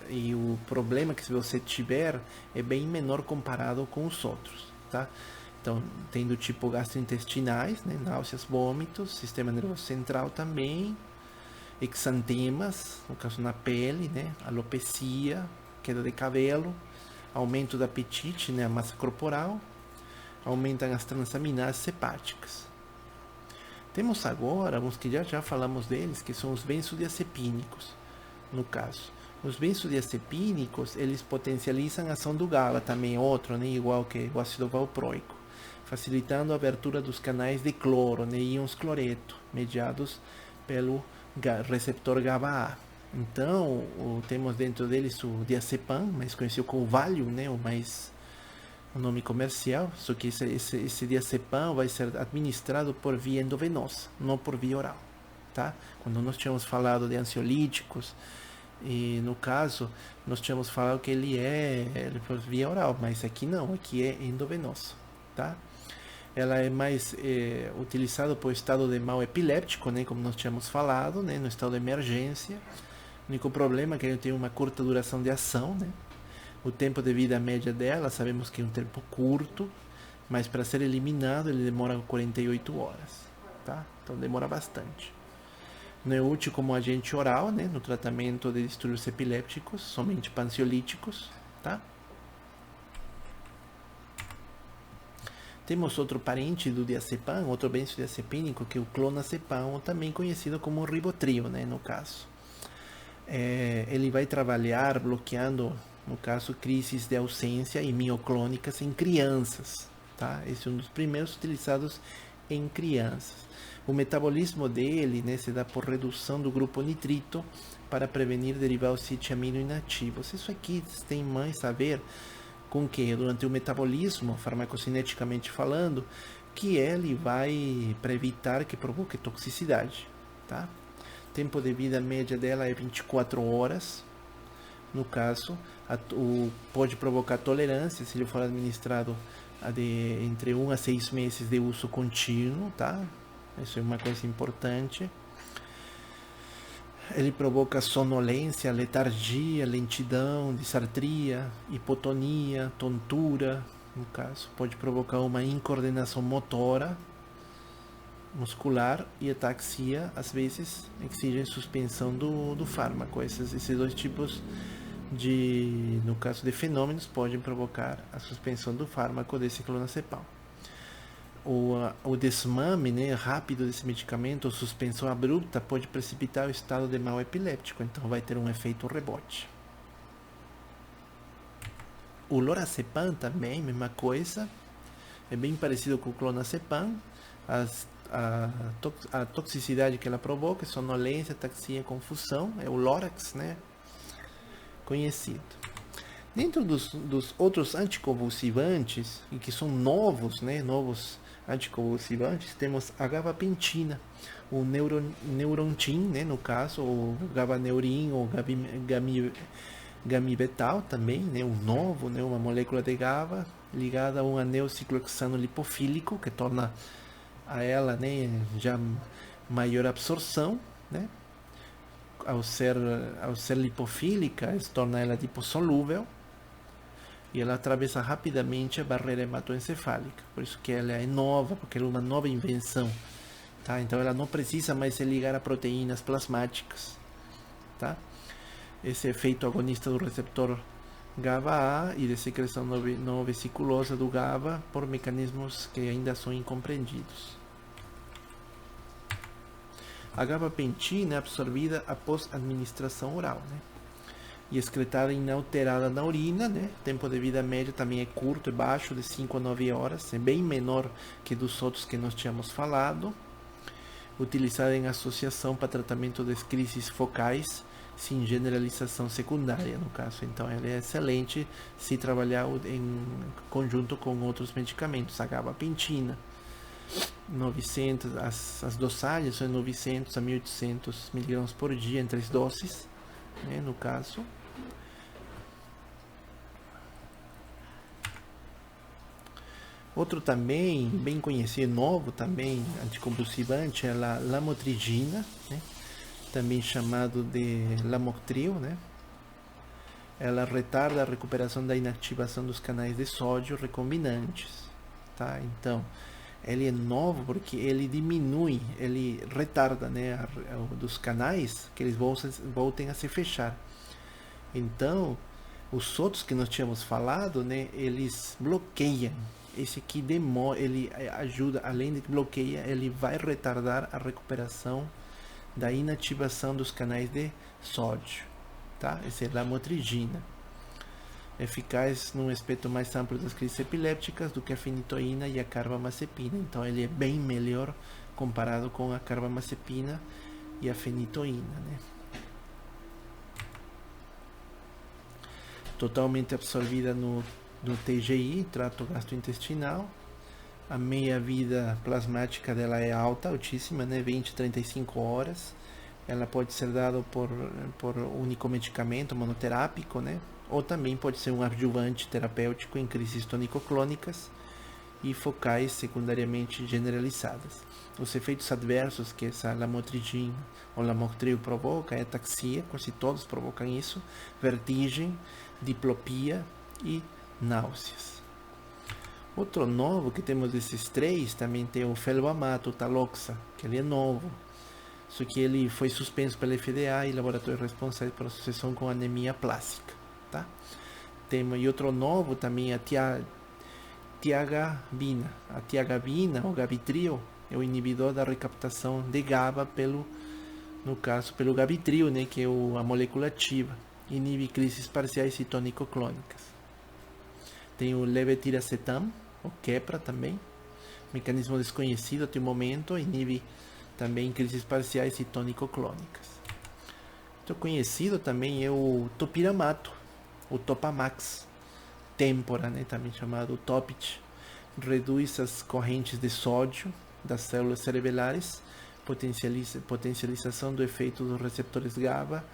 e o problema que você tiver é bem menor comparado com os outros, tá? Então, tem do tipo gastrointestinais, né, náuseas, vômitos, sistema nervoso central também, exantemas, no caso na pele, né, alopecia, queda de cabelo, aumento do apetite, né, a massa corporal, aumentam as transaminases hepáticas. Temos agora uns que já falamos deles, que são os benzodiazepínicos, no caso. Os benzodiazepínicos, eles potencializam a ação do GABA, também outro, né, igual que o ácido valproico, facilitando a abertura dos canais de cloro, né, íons cloreto, mediados pelo receptor GABA-A. Então, temos dentro deles o diazepam, mais conhecido como Valium, né, o nome comercial, só que esse diazepam vai ser administrado por via endovenosa, não por via oral, tá? Quando nós tínhamos falado de ansiolíticos, e no caso, nós tínhamos falado que ele por via oral, mas aqui não, aqui é endovenoso, tá? Ela é mais utilizada por estado de mal epiléptico, né, como nós tínhamos falado, né, no estado de emergência. O único problema é que ele tem uma curta duração de ação, né? O tempo de vida média dela, sabemos que é um tempo curto, mas para ser eliminado ele demora 48 horas, tá? Então demora bastante. Não é útil como agente oral, né, no tratamento de distúrbios epilépticos, somente pansiolíticos, tá? Temos outro parente do diazepam, outro benzodiazepínico, que é o clonazepam, também conhecido como Rivotril, né, no caso. Ele vai trabalhar bloqueando, no caso, crises de ausência e mioclônicas em crianças, tá? Esse é um dos primeiros utilizados em crianças. O metabolismo dele, né, se dá por redução do grupo nitrito para prevenir derivados citiamino inativos. Isso aqui tem mais a ver com que durante o metabolismo, farmacocineticamente falando, que ele vai para evitar que provoque toxicidade, tá? Tempo de vida média dela é 24 horas, no caso, pode provocar tolerância se ele for administrado entre 1 a 6 meses de uso contínuo, tá? Isso é uma coisa importante. Ele provoca sonolência, letargia, lentidão, disartria, hipotonia, tontura, no caso. Pode provocar uma incoordenação motora, muscular e ataxia, às vezes exigem suspensão do fármaco. Esses dois tipos no caso de fenômenos, podem provocar a suspensão do fármaco desse clonazepam. O desmame, né, rápido desse medicamento, ou suspensão abrupta, pode precipitar o estado de mal epiléptico, então vai ter um efeito rebote. O lorazepam também, mesma coisa, é bem parecido com o clonazepam. A toxicidade que ela provoca, sonolência, ataxia, confusão, é o Lorax, né, conhecido. Dentro dos outros anticonvulsivantes, e que são novos, né, novos anticonvulsivantes, temos a gabapentina, o Neurontin, né, no caso, o gabaneurin ou gamibetal também, né, um novo, né, uma molécula de GABA ligada a um anel ciclohexano lipofílico, que torna a ela, né, já maior absorção, né, ao ser lipofílica, isso torna ela lipossolúvel, e ela atravessa rapidamente a barreira hematoencefálica. Por isso que ela é nova, porque ela é uma nova invenção. Tá? Então ela não precisa mais se ligar a proteínas plasmáticas. Tá? Esse efeito agonista do receptor GABA-A e de secreção não vesiculosa do GABA por mecanismos que ainda são incompreendidos. A gabapentina é absorvida após administração oral, né? E excretada inalterada na urina, né? O tempo de vida média também é curto, é baixo, de 5 a 9 horas, é bem menor que dos outros que nós tínhamos falado. Utilizada em associação para tratamento das crises focais, sem generalização secundária, no caso. Então, ela é excelente se trabalhar em conjunto com outros medicamentos, a gabapentina. 900, as dosagens são 900 a 1800 mg por dia em 3 doses, né, no caso. Outro também, bem conhecido, novo também, anticonvulsivante, é a lamotrigina, né, também chamado de Lamotril, né. Ela retarda a recuperação da inativação dos canais de sódio recombinantes, tá? Então, ele é novo porque ele diminui, ele retarda, né, dos canais que eles voltem a se fechar. Então, os outros que nós tínhamos falado, né, eles bloqueiam. Esse aqui demora, ele ajuda, além de que bloqueia, ele vai retardar a recuperação da inativação dos canais de sódio, tá? Esse é a lamotrigina. Eficaz num espectro mais amplo das crises epilépticas do que a fenitoína e a carbamazepina. Então ele é bem melhor comparado com a carbamazepina e a fenitoína, né? Totalmente absorvida no TGI, trato gastrointestinal. A meia-vida plasmática dela é alta, altíssima, né? 20 a 35 horas. Ela pode ser dada por único medicamento monoterápico, né? Ou também pode ser um adjuvante terapêutico em crises tônico-clônicas e focais secundariamente generalizadas. Os efeitos adversos que essa lamotrigina ou lamotril provoca é ataxia, quase todos provocam isso, vertigem, diplopia e náuseas. Outro novo que temos desses três, também tem o felbamato, o taloxa, que ele é novo. Só que ele foi suspenso pela FDA e laboratório responsável pela associação com anemia plástica. Tá? E outro novo também, a tiagabina. A tiagabina, ou gabitril, é o inibidor da recaptação de GABA no caso, pelo gabitril, né, que é a molécula ativa. Inibe crises parciais e tônico-clônicas. Tem o levetiracetam, o Keppra também. Mecanismo desconhecido até o momento, inibe também crises parciais e tônico-clônicas. Outro conhecido também é o topiramato, o Topamax tempora, né, também chamado Topit. Reduz as correntes de sódio das células cerebelares, potencialização do efeito dos receptores GABA,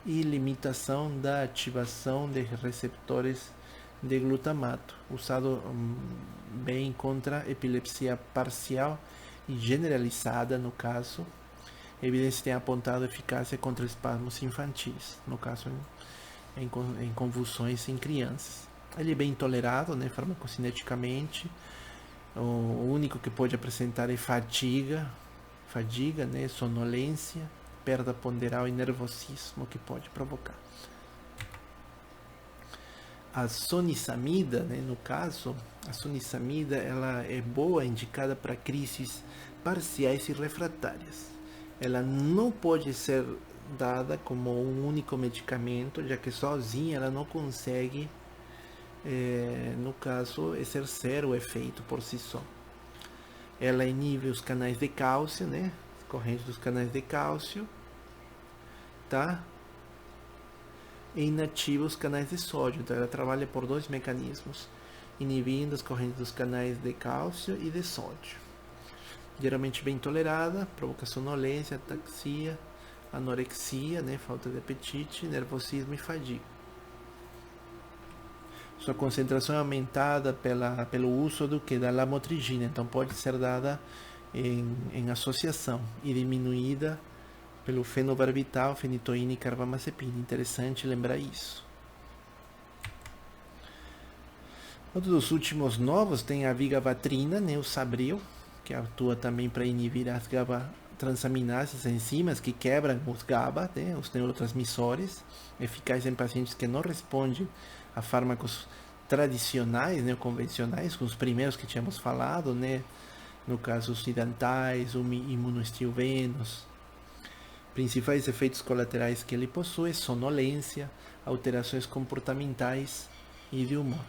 e limitação da ativação de receptores de glutamato, usado bem contra epilepsia parcial e generalizada, no caso. Evidências têm apontado eficácia contra espasmos infantis, no caso em convulsões em crianças. Ele é bem tolerado, né, farmacocineticamente. O único que pode apresentar é fadiga, né, sonolência, perda ponderal e nervosismo que pode provocar. A sonisamida, né, no caso, a sonisamida ela é boa, indicada para crises parciais e refratárias. Ela não pode ser dada como um único medicamento, já que sozinha ela não consegue, no caso, exercer o efeito por si só. Ela inibe os canais de cálcio, né? As correntes dos canais de cálcio, tá? E inativa os canais de sódio. Então ela trabalha por dois mecanismos, inibindo as correntes dos canais de cálcio e de sódio. Geralmente bem tolerada, provoca sonolência, ataxia, anorexia, né? Falta de apetite, nervosismo e fadiga. Sua concentração é aumentada pelo uso da lamotrigina, então pode ser dada em associação e diminuída pelo fenobarbital, fenitoína e carbamazepina. Interessante lembrar isso. Outro dos últimos novos tem a vigabatrina, né, o Sabril, que atua também para inibir as GABA-transaminases, enzimas que quebram os GABA, né, os neurotransmissores, eficaz em pacientes que não respondem a fármacos tradicionais, né, convencionais, com os primeiros que tínhamos falado, né, no caso os ocidentais, imunoestilvenos. Principais efeitos colaterais que ele possui: sonolência, alterações comportamentais e de humor.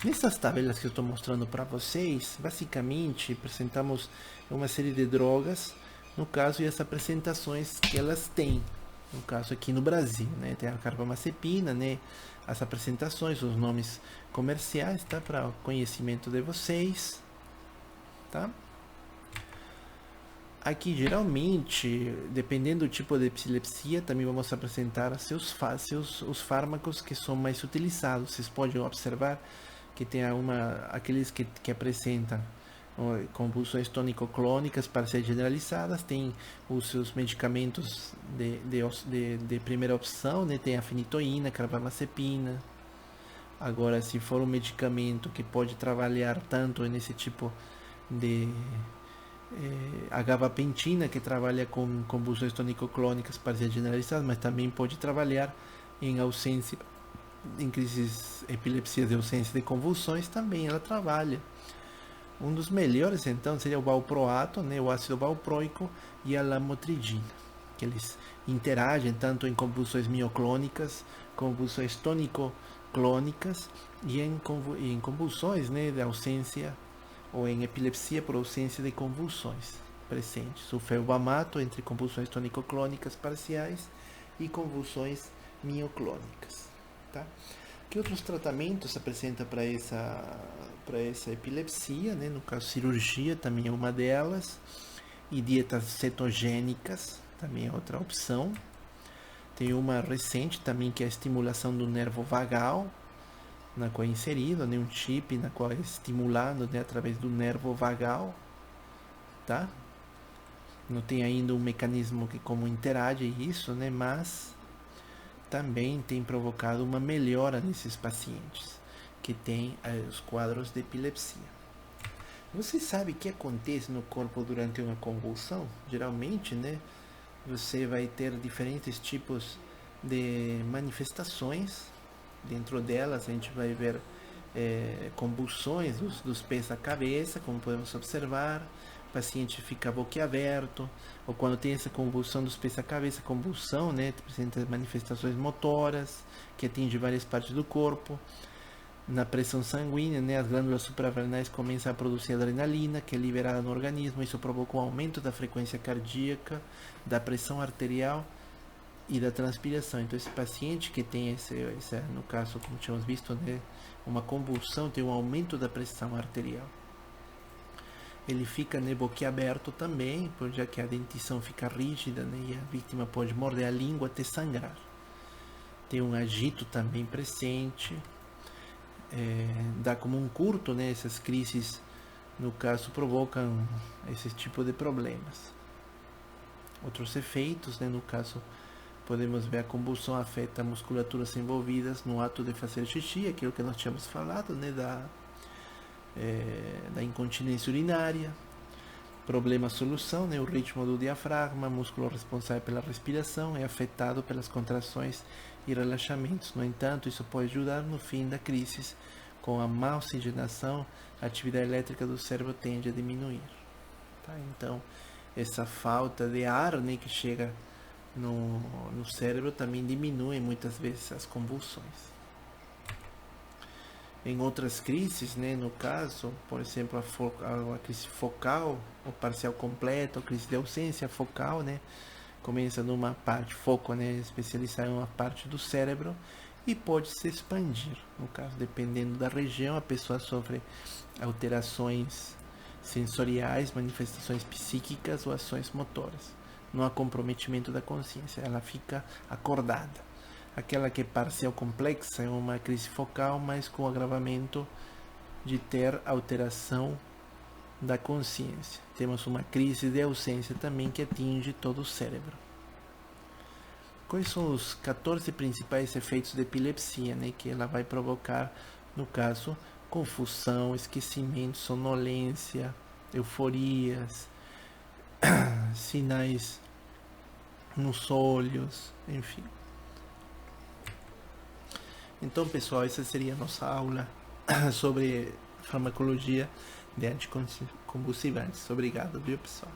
Nessas tabelas que eu estou mostrando para vocês, basicamente apresentamos uma série de drogas, no caso, e as apresentações que elas têm, no caso aqui no Brasil, né? Tem a carbamazepina, né? As apresentações, os nomes comerciais, tá? Para o conhecimento de vocês, tá? Aqui, geralmente, dependendo do tipo de epilepsia, também vamos apresentar os fármacos que são mais utilizados. Vocês podem observar que tem aqueles que apresentam convulsões tônico-clônicas parciais generalizadas, tem os seus medicamentos de primeira opção, né? Tem a fenitoína, carbamazepina. Agora, se for um medicamento que pode trabalhar tanto nesse tipo de a gabapentina, que trabalha com convulsões tônico-clônicas parciais generalizadas, mas também pode trabalhar em crises, epilepsias de ausência de convulsões, também ela trabalha. Um dos melhores, então, seria o valproato, né, o ácido valproico, e a lamotrigina, que eles interagem tanto em convulsões mioclônicas, convulsões tônico-clônicas e em convulsões, né, de ausência, ou em epilepsia por ausência de convulsões presentes. O felbamato entre convulsões tônico-clônicas parciais e convulsões mioclônicas. Tá? Que outros tratamentos se apresentam para essa epilepsia, né? No caso, cirurgia também é uma delas, e dietas cetogênicas também é outra opção. Tem uma recente também, que é a estimulação do nervo vagal, na qual é inserido, né, um chip na qual é estimulado, né, através do nervo vagal, tá? Não tem ainda um mecanismo que como interage isso, né, mas também tem provocado uma melhora nesses pacientes que têm os quadros de epilepsia. Você sabe o que acontece no corpo durante uma convulsão? Geralmente, né, você vai ter diferentes tipos de manifestações. Dentro delas a gente vai ver convulsões dos pés à cabeça, como podemos observar. O paciente fica boquiaberto, ou quando tem essa convulsão dos pés à cabeça, convulsão, né, apresenta manifestações motoras que atingem várias partes do corpo. Na pressão sanguínea, né, as glândulas suprarrenais começam a produzir adrenalina, que é liberada no organismo. Isso provoca um aumento da frequência cardíaca, da pressão arterial e da transpiração. Então, esse paciente que tem no caso, como tínhamos visto, né, uma convulsão, tem um aumento da pressão arterial. Ele fica, né, boquiaberto também, já que a dentição fica rígida, né, e a vítima pode morder a língua até sangrar. tem um agito também presente, dá como um curto, né? Essas crises, no caso, provocam esse tipo de problemas. Outros efeitos, né? No caso, podemos ver a combustão afeta musculaturas envolvidas no ato de fazer xixi, aquilo que nós tínhamos falado, né? Da incontinência urinária. Problema solução, né? O ritmo do diafragma, músculo responsável pela respiração, é afetado pelas contrações e relaxamentos. No entanto, isso pode ajudar no fim da crise. Com a má oxigenação, a atividade elétrica do cérebro tende a diminuir. Tá? Então, essa falta de ar, né, que chega no cérebro também diminui muitas vezes as convulsões. Em outras crises, né, no caso, por exemplo, a crise focal, ou parcial completa, ou crise de ausência focal, né, começa numa parte, foco, né, especializado em uma parte do cérebro e pode se expandir. No caso, dependendo da região, a pessoa sofre alterações sensoriais, manifestações psíquicas ou ações motoras. Não há comprometimento da consciência, ela fica acordada. Aquela que é parcial complexa é uma crise focal, mas com agravamento de ter alteração da consciência. Temos uma crise de ausência também que atinge todo o cérebro. Quais são os 14 principais efeitos da epilepsia, né, que ela vai provocar, no caso, confusão, esquecimento, sonolência, euforias, sinais nos olhos, enfim. Então, pessoal, essa seria a nossa aula sobre farmacologia de anticonvulsivantes. Obrigado, viu, pessoal?